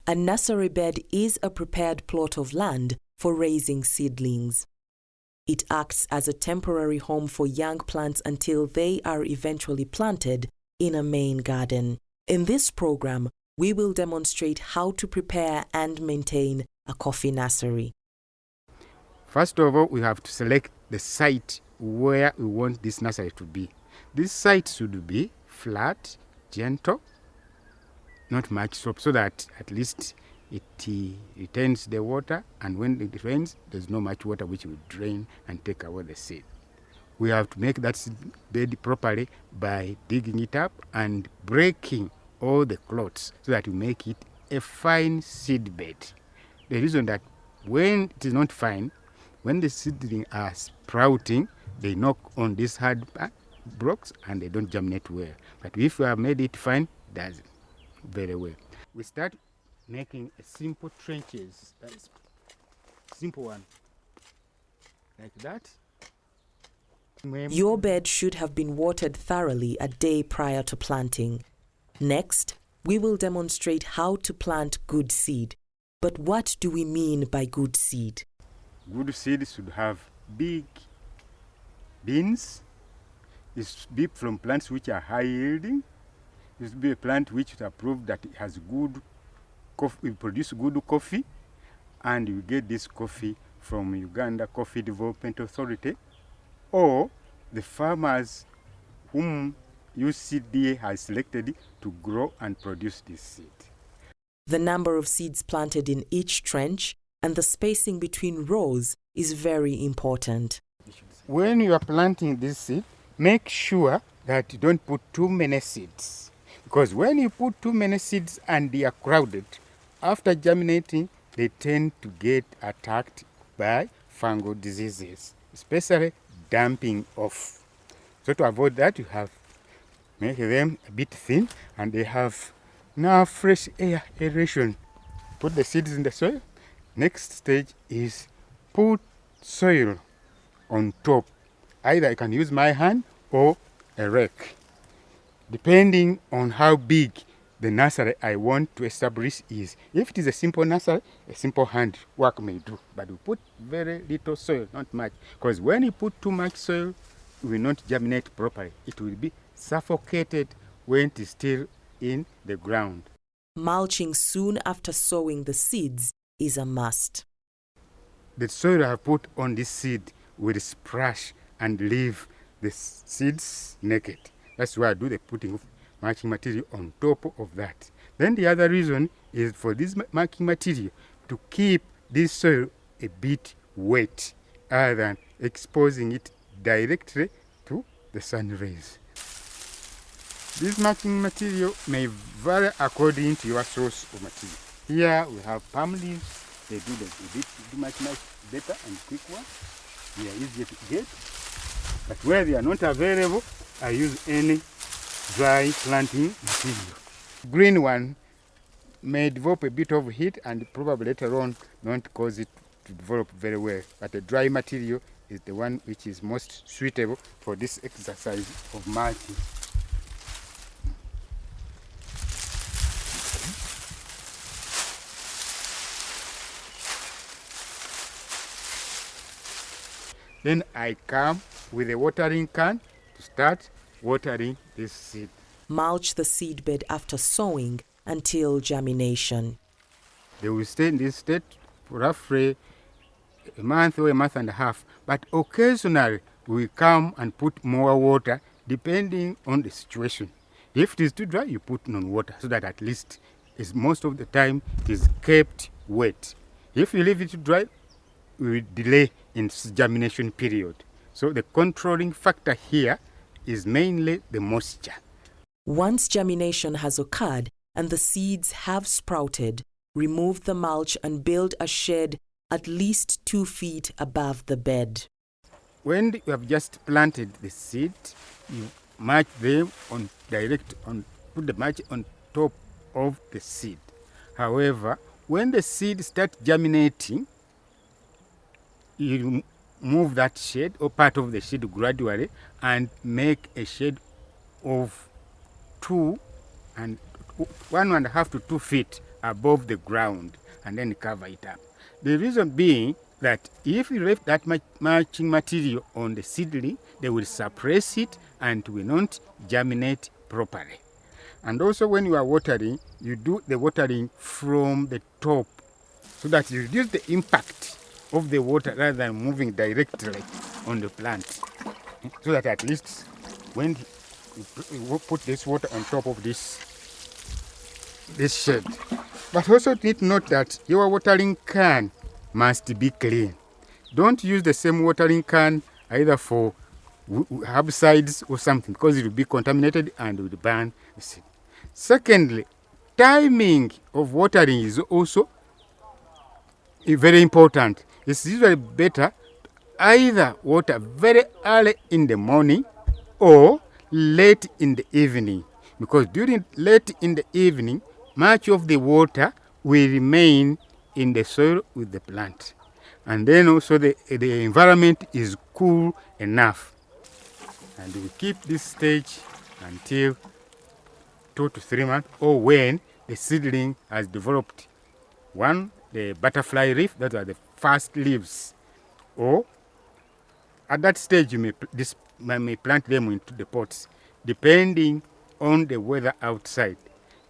A nursery bed is a prepared plot of land for raising seedlings. It acts as a temporary home for young plants until they are eventually planted in a main garden. In this program, we will demonstrate how to prepare and maintain a coffee nursery. First of all, we have to select the site where we want this nursery to be. This site should be flat, gentle, not much slope, so that at least it retains the water, and when it rains, there's not much water which will drain and take away the seed. We have to make that seed bed properly by digging it up and breaking all the clots so that we make it a fine seed bed. The reason that when it is not fine, when the seedlings are sprouting, they knock on these hard blocks and they don't germinate well. But if we have made it fine, it does very well. We start making a simple trenches, simple one, like that. Your bed should have been watered thoroughly a day prior to planting. Next, we will demonstrate how to plant good seed. But what do we mean by good seed? Good seed should have big beans. It should be from plants which are high yielding. It should be a plant which is approved that it has good coffee, will produce good coffee, and you get this coffee from Uganda Coffee Development Authority, or the farmers whom UCDA has selected to grow and produce this seed. The number of seeds planted in each trench and the spacing between rows is very important. When you are planting this seed, make sure that you don't put too many seeds. Because when you put too many seeds and they are crowded, after germinating, they tend to get attacked by fungal diseases, especially damping off. So to avoid that, you have make them a bit thin, and they have now fresh air aeration. Put the seeds in the soil. Next stage is put soil on top. Either I can use my hand or a rake, depending on how big the nursery I want to establish is. If it is a simple nursery, a simple hand work may do. But we put very little soil, not much. Because when you put too much soil, it will not germinate properly. It will be suffocated when it is still in the ground. Mulching soon after sowing the seeds is a must. The soil I have put on this seed will splash and leave the seeds naked. That's why I do the putting of mulching material on top of that. Then the other reason is for this mulching material to keep this soil a bit wet rather than exposing it directly to the sun rays. This mulching material may vary according to your source of material. Here we have palm leaves. They do much better and quicker. They are easier to get. But where they are not available, I use any dry planting material. Green one may develop a bit of heat and probably later on not cause it to develop very well. But the dry material is the one which is most suitable for this exercise of mulching. Then I come with a watering can to start watering this seed. Mulch the seedbed after sowing until germination. They will stay in this state for roughly a month or a month and a half. But occasionally we come and put more water depending on the situation. If it is too dry, you put on water so that at least most of the time it is kept wet. If you leave it dry, we will delay in germination period. So the controlling factor here is mainly the moisture. Once germination has occurred and the seeds have sprouted, remove the mulch and build a shed at least 2 feet above the bed. When you have just planted the seed, you mulch them put the mulch on top of the seed. However, when the seed starts germinating, you move that shade or part of the shade gradually and make a shade of 1.5 to 2 feet above the ground and then cover it up. The reason being that if you left that mulching material on the seedling, they will suppress it and will not germinate properly. And also when you are watering, you do the watering from the top so that you reduce the impact of the water rather than moving directly on the plant. So that at least when you put this water on top of this shed. But also need to note that your watering can must be clean. Don't use the same watering can either for herbicides or something, because it will be contaminated and will burn the seed. Secondly, timing of watering is also very important. It's usually better either water very early in the morning or late in the evening, because during late in the evening, much of the water will remain in the soil with the plant. And then also the environment is cool enough. And we keep this stage until 2 to 3 months, or when the seedling has developed the butterfly leaf, that are the first leaves. Or at that stage, you may plant them into the pots, depending on the weather outside.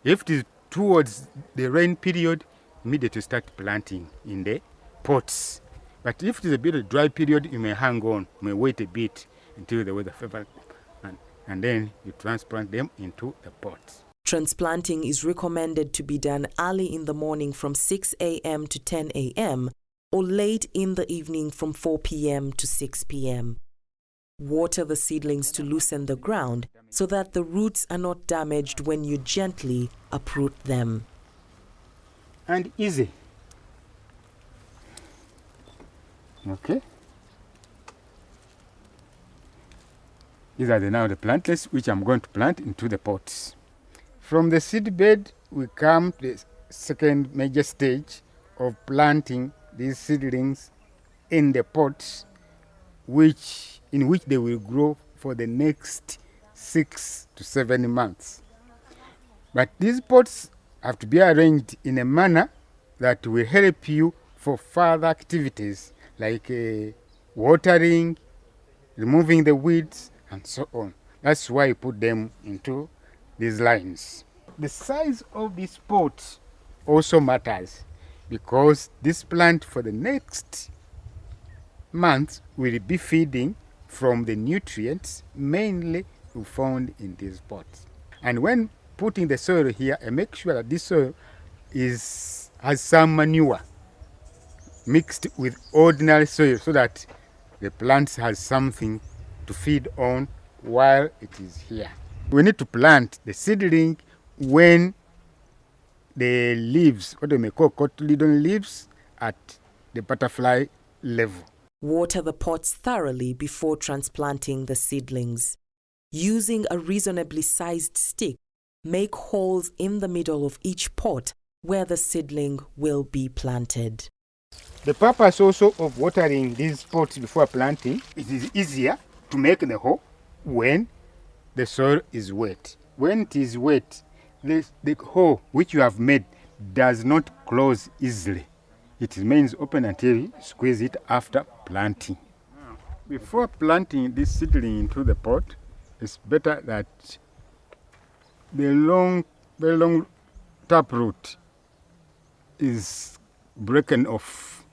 If it is towards the rain period, immediately start planting in the pots. But if it is a bit of dry period, you may hang on, you may wait a bit until the weather favors, and then you transplant them into the pots. Transplanting is recommended to be done early in the morning from 6 a.m. to 10 a.m. or late in the evening from 4 p.m. to 6 p.m. Water the seedlings to loosen the ground so that the roots are not damaged when you gently uproot them. And easy. Okay. These are now the plantlets which I'm going to plant into the pots. From the seed bed, we come to the second major stage of planting these seedlings in the pots, in which they will grow for the next 6 to 7 months. But these pots have to be arranged in a manner that will help you for further activities like watering, removing the weeds, and so on. That's why you put them into these lines. The size of this pot also matters, because this plant for the next month will be feeding from the nutrients mainly found in these pots. And when putting the soil here, I make sure that this soil has some manure mixed with ordinary soil so that the plant has something to feed on while it is here. We need to plant the seedling when the leaves, what we may call cotyledon leaves, at the butterfly level. Water the pots thoroughly before transplanting the seedlings. Using a reasonably sized stick, make holes in the middle of each pot where the seedling will be planted. The purpose also of watering these pots before planting, it is easier to make the hole when the soil is wet. When it is wet, the hole which you have made does not close easily. It remains open until you squeeze it after planting. Before planting this seedling into the pot, it's better that the very long taproot is broken off.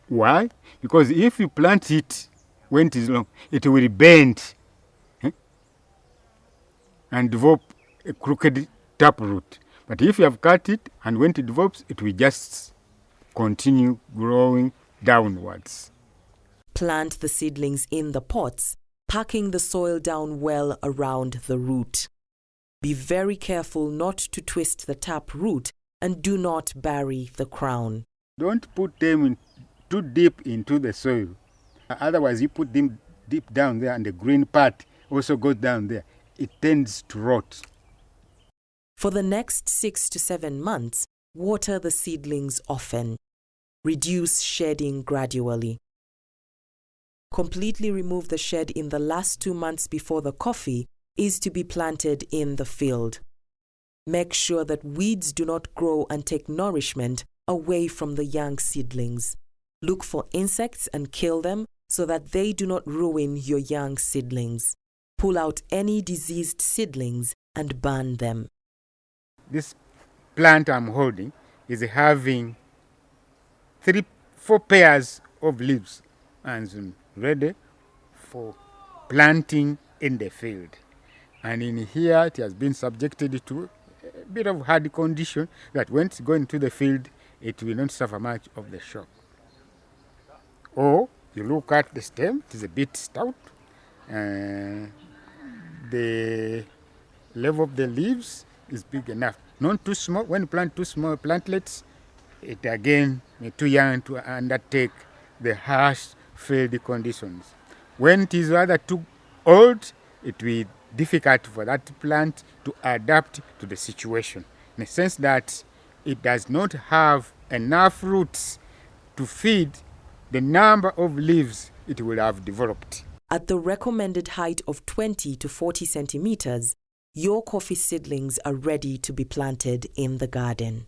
Why? Because if you plant it when it is long, it will bend and develop a crooked taproot. But if you have cut it and when it develops, it will just continue growing downwards. Plant the seedlings in the pots, packing the soil down well around the root. Be very careful not to twist the tap root and do not bury the crown. Don't put them too deep into the soil. Otherwise, you put them deep down there and the green part also goes down there. It tends to rot. For the next 6 to 7 months, water the seedlings often. Reduce shedding gradually. Completely remove the shed in the last 2 months before the coffee is to be planted in the field. Make sure that weeds do not grow and take nourishment away from the young seedlings. Look for insects and kill them so that they do not ruin your young seedlings. Pull out any diseased seedlings and burn them. This plant I'm holding is having 4 pairs of leaves and ready for planting in the field. And in here it has been subjected to a bit of hard condition that when it's going to the field, it will not suffer much of the shock. Or you look at the stem, it is a bit stout. The level of the leaves is big enough. Not too small. When you plant too small plantlets, it again is too young to undertake the harsh field conditions. When it is rather too old, it will be difficult for that plant to adapt to the situation, in the sense that it does not have enough roots to feed the number of leaves it will have developed. At the recommended height of 20 to 40 centimeters, your coffee seedlings are ready to be planted in the garden.